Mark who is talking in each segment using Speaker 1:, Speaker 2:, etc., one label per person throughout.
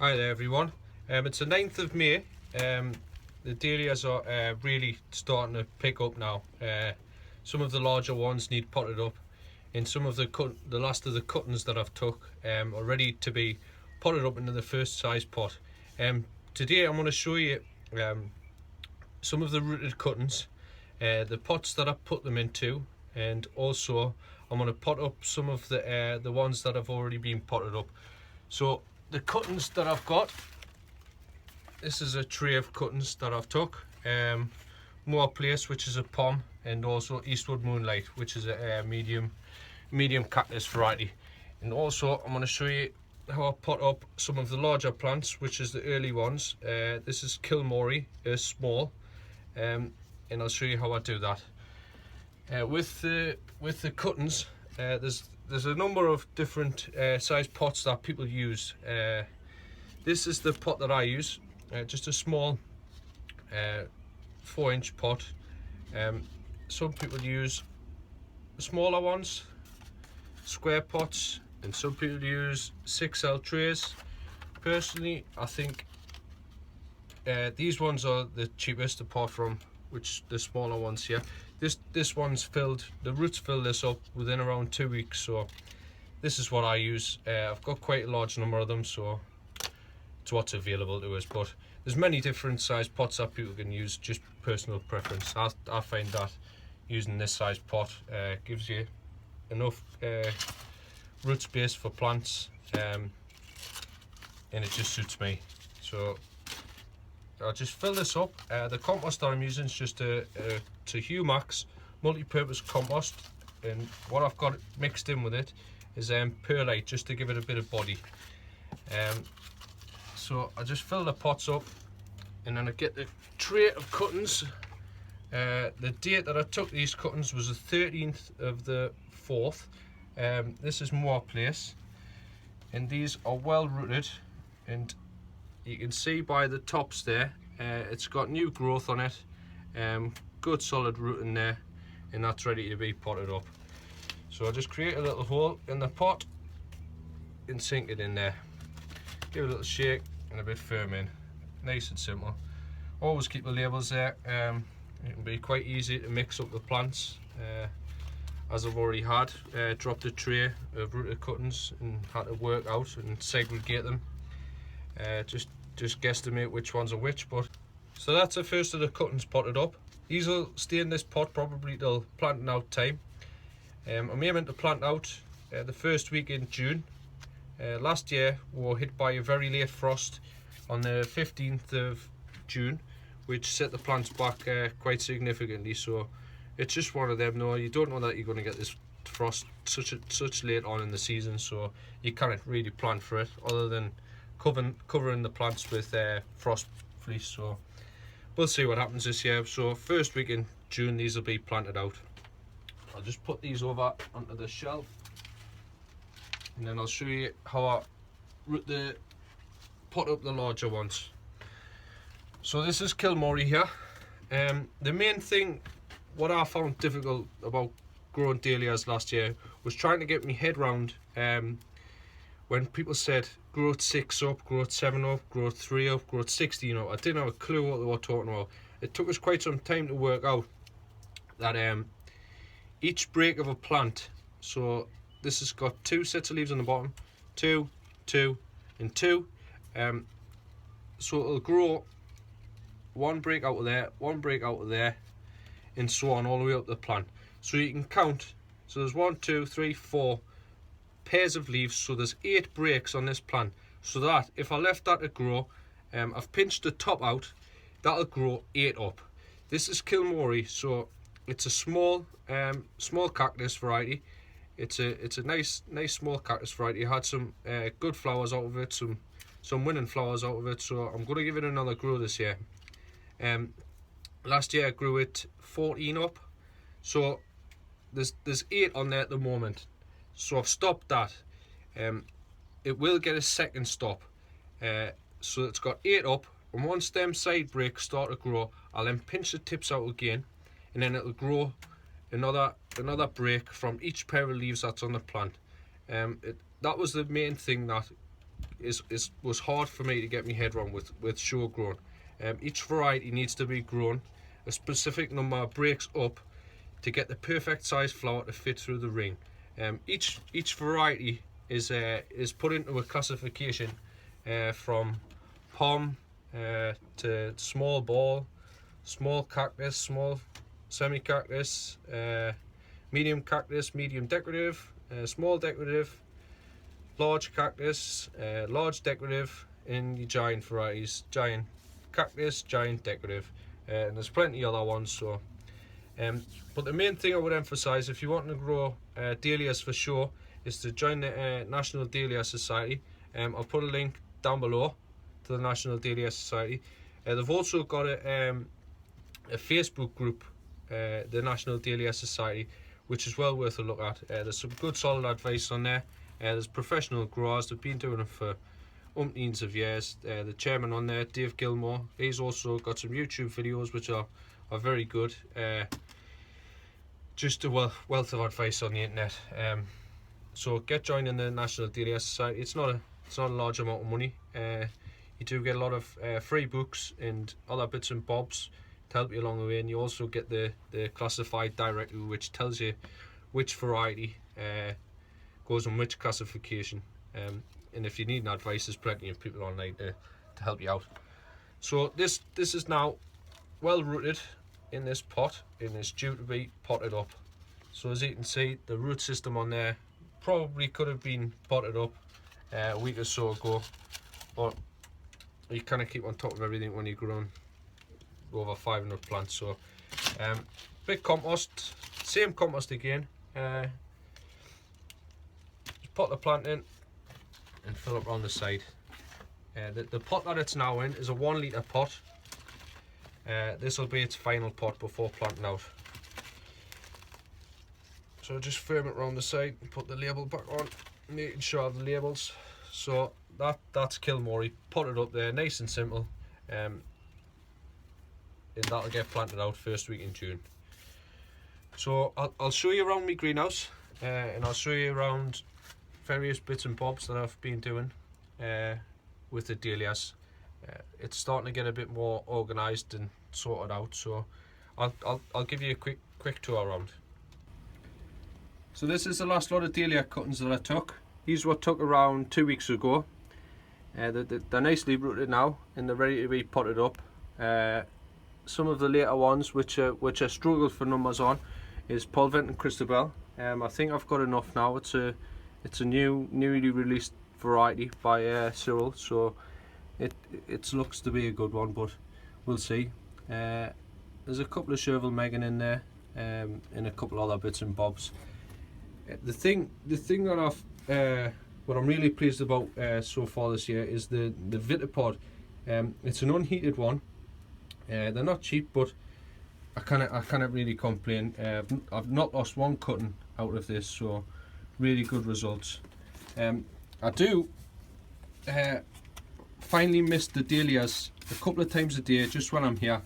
Speaker 1: Hi there everyone, it's the 9th of May. The dahlias are really starting to pick up now. Some of the larger ones need potted up, and some of the last of the cuttings that I've took are ready to be potted up into the first size pot. Today I'm going to show you some of the rooted cuttings, the pots that I've put them into, and also I'm going to pot up some of the ones that have already been potted up. So the cuttings that I've got, this is a tray of cuttings that I've took. More Place, which is a pom, and also Eastwood Moonlight, which is a medium cactus variety. And also I'm going to show you how I pot up some of the larger plants, which is the early ones. This is Kilmorey, small, and I'll show you how I do that. With the cuttings, there's a number of different size pots that people use. This is the pot that I use, just a small 4-inch pot. Some people use smaller ones, square pots, and some people use 6L trays. Personally, I think these ones are the cheapest, apart from the smaller ones here. This one's filled, the roots fill this up within around 2 weeks, so this is what I use. I've got quite a large number of them, so it's what's available to us, but there's many different size pots that people can use, just personal preference. I find that using this size pot gives you enough root space for plants, and it just suits me. So I'll just fill this up. The compost that I'm using is just a Humax multi-purpose compost, and what I've got mixed in with it is perlite, just to give it a bit of body. So I just fill the pots up, and then I get the tray of cuttings. The date that I took these cuttings was the 13th of the 4th. This is More Place, and these are well rooted, and you can see by the tops there, it's got new growth on it, good solid root in there, and that's ready to be potted up. So I just create a little hole in the pot and sink it in there. Give it a little shake and a bit firm in. Nice and simple. Always keep the labels there. It can be quite easy to mix up the plants. As I've already had, dropped a tray of rooted cuttings and had to work out and segregate them. Just guesstimate which ones are which. But so that's the first of the cuttings potted up. These will stay in this pot probably till planting out time. I'm aiming to plant out the first week in June. Last year we were hit by a very late frost on the 15th of June, which set the plants back quite significantly. So it's just one of them. No, you don't know that you're going to get this frost such late on in the season, so you can't really plan for it other than covering the plants with frost fleece. So we'll see what happens this year. So first week in June these will be planted out. I'll just put these over onto the shelf, and then I'll show you how I pot up the larger ones. So this is Kilmorey here. The main thing what I found difficult about growing dahlias last year was trying to get my head round when people said growth 6 up, growth 7 up, growth 3 up, growth 16 up. I didn't have a clue what they were talking about. It took us quite some time to work out that each break of a plant, so this has got 2 sets of leaves on the bottom, 2, 2 and 2, so it'll grow 1 break out of there, 1 break out of there, and so on all the way up the plant. So you can count, so there's 1, 2, 3, 4 pairs of leaves, so there's 8 breaks on this plant. So that if I left that to grow, I've pinched the top out, that'll grow 8 up. This is Kilmorey, so it's a small cactus variety. It's a nice small cactus variety. I had some good flowers out of it, some winning flowers out of it, so I'm going to give it another grow this year. Last year I grew it 14 up, so there's 8 on there at the moment. So I've stopped that. It will get a second stop. So it's got 8 up, and once them side breaks start to grow, I'll then pinch the tips out again, and then it'll grow another break from each pair of leaves that's on the plant. That was the main thing that was hard for me to get my head around with show grown. Each variety needs to be grown a specific number of breaks up to get the perfect size flower to fit through the ring. Each variety is put into a classification from palm to small ball, small cactus, small semi-cactus, medium cactus, medium decorative, small decorative, large cactus, large decorative, and your giant varieties, giant cactus, giant decorative, and there's plenty other ones. So but the main thing I would emphasize, if you want to grow dahlias for show, is to join the National Dahlia Society. I'll put a link down below to the National Dahlia Society. They've also got a Facebook group, the National Dahlia Society, which is well worth a look at. There's some good solid advice on there. There's professional growers, they've been doing it for umpteens of years. The chairman on there, Dave Gilmore, he's also got some YouTube videos which are very good. Just a wealth of advice on the internet. So get joining the National Dahlia Society. It's not a large amount of money. You do get a lot of free books and other bits and bobs to help you along the way, and you also get the classified directory, which tells you which variety goes on which classification. And if you need advice, there's plenty of people online to help you out. So this is now well rooted in this pot, and it's due to be potted up. So as you can see, the root system on there probably could have been potted up a week or so ago, but you kind of keep on top of everything when you're growing over 500 plants. So big compost, same compost again. Just pot the plant in and fill up around the side. The pot that it's now in is a 1 litre pot. This will be its final pot before planting out. So just firm it around the side and put the label back on, making sure I have the labels. So that's Kilmorey, potted up there, nice and simple, and that'll get planted out first week in June. So I'll show you around my greenhouse, and I'll show you around various bits and bobs that I've been doing with the dahlias. It's starting to get a bit more organised and sorted out, so I'll give you a quick tour around. So this is the last lot of dahlia cuttings that I took. These were took around 2 weeks ago. They're nicely rooted now and they're ready to be potted up. Some of the later ones which I struggled for numbers on is Polvent and Christabel. I think I've got enough now. It's a newly released variety by Cyril, so it looks to be a good one, but we'll see. There's a couple of Chervil Megan in there, and a couple other bits and bobs. The thing that what I'm really pleased about so far this year is the Vitapod. It's an unheated one. They're not cheap, but I cannot really complain. I've not lost one cutting out of this, so really good results. I do finally miss the dahlias a couple of times a day just when I'm here,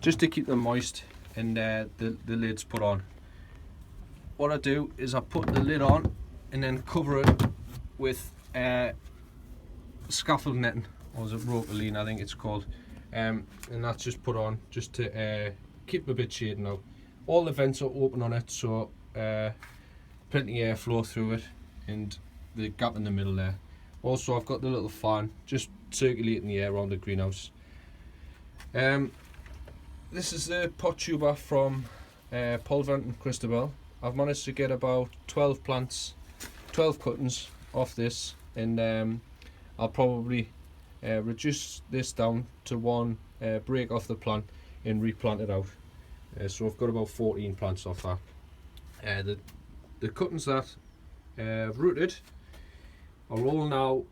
Speaker 1: just to keep them moist and the lid's put on. What I do is I put the lid on and then cover it with scaffold netting, or is it ropeline I think it's called, and that's just put on just to keep a bit shade now. All the vents are open on it, so plenty of airflow through it, and the gap in the middle there. Also I've got the little fan just circulating the air around the greenhouse. This is the pot tuber from Polvent and Christabel. I've managed to get about 12 cuttings off this, and I'll probably reduce this down to one break off the plant and replant it out. So I've got about 14 plants off that. The cuttings that rooted are all now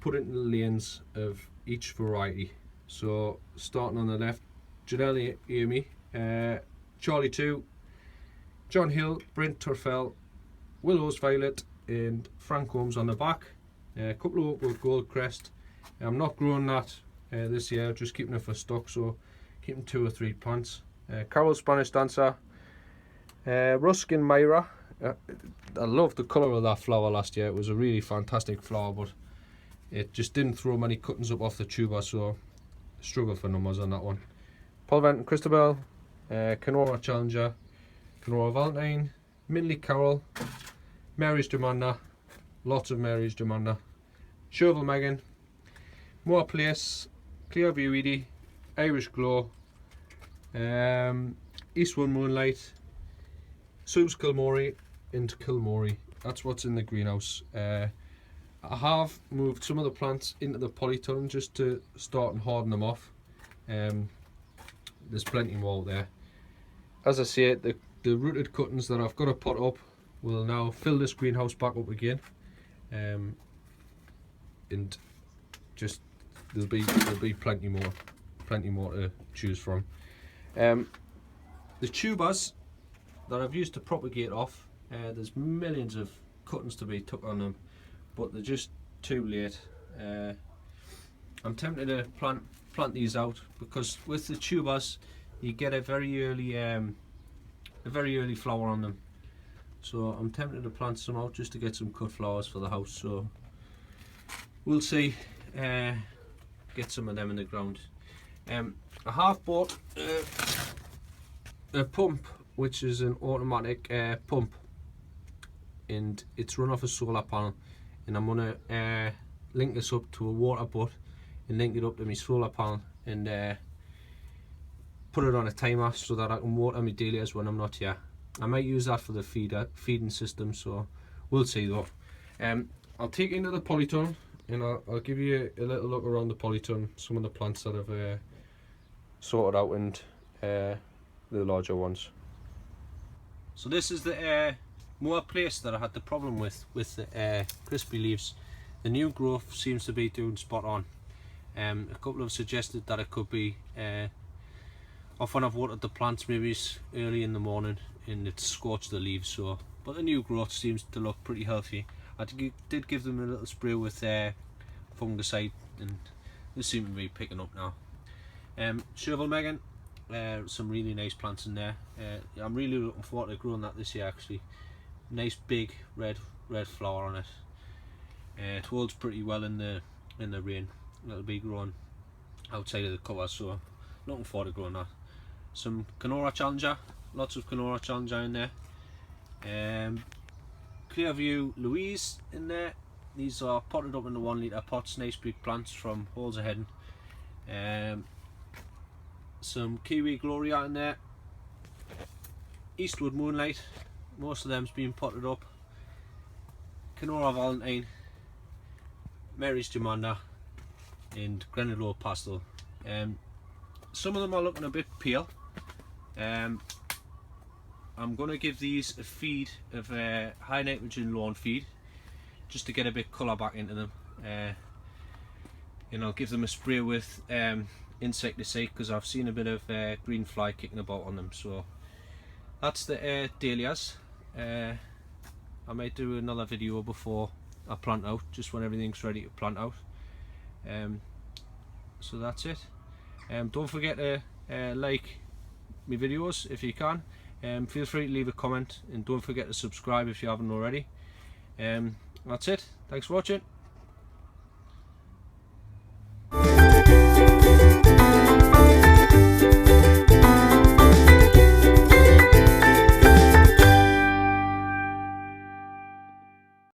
Speaker 1: put into the lanes of each variety. So starting on the left, Janelle Amy, Charlie 2, John Hill, Brent Turfell, Willow's Violet, and Frank Holmes on the back. A couple of Oakwood Goldcrest. I'm not growing that this year, just keeping it for stock, so keeping 2 or 3 plants. Carol Spanish Dancer, Ruskin Myra. I loved the colour of that flower last year. It was a really fantastic flower, but it just didn't throw many cuttings up off the tuber, so struggle for numbers on that one. Polvent and Christabel, Kenora Challenger, Kenora Valentine, Minley Carroll, Mary's Demanda, lots of Mary's Demanda, Shovel Megan, Moore Place, Clearview Edie, Irish Glow, Eastwood Moonlight, Sue's Kilmorey and Kilmorey. That's what's in the greenhouse. I have moved some of the plants into the polytunnel just to start and harden them off. There's plenty more there. As I say, the rooted cuttings that I've got to pot up will now fill this greenhouse back up again, and just there'll be plenty more to choose from. The tubers that I've used to propagate off, there's millions of cuttings to be took on them, but they're just too late. I'm tempted to plant these out, because with the tubers you get a very early flower on them, so I'm tempted to plant some out just to get some cut flowers for the house. So we'll see, get some of them in the ground. I have bought a pump, which is an automatic pump, and it's run off a solar panel, and I'm gonna link this up to a water butt and link it up to my solar panel, and put it on a timer so that I can water my dahlias when I'm not here. I might use that for the feeding system, so we'll see though. I'll take it into the polytunnel, and I'll give you a little look around the polytunnel, some of the plants that I've sorted out, and the larger ones. So this is the Moore Place that I had the problem with the crispy leaves. The new growth seems to be doing spot on. A couple have suggested that it could be off when I've watered the plants, maybe it's early in the morning and it's scorched the leaves. So, but the new growth seems to look pretty healthy. I did give them a little spray with fungicide, and they seem to be picking up now. Shovel Megan, some really nice plants in there. I'm really looking forward to growing that this year actually. Nice big red flower on it. It holds pretty well in the rain. It'll be growing outside of the cover, so looking forward to growing that. Some Kenora Challenger, lots of Kenora Challenger in there. Clearview Louise in there. These are potted up into 1 litre pots, nice big plants from Halls of Heading. Some Kiwi Gloria in there. Eastwood Moonlight, most of them's been potted up. Kenora Valentine, Mary's Demanda, and Grenadier Pastel. Some of them are looking a bit pale. I'm going to give these a feed of high nitrogen lawn feed just to get a bit colour back into them. And I'll give them a spray with insecticide, because I've seen a bit of green fly kicking about on them. So that's the Dahlias. I might do another video before I plant out, just when everything's ready to plant out. So that's it. Don't forget to like my videos if you can. Feel free to leave a comment, and don't forget to subscribe if you haven't already. That's it. Thanks for watching.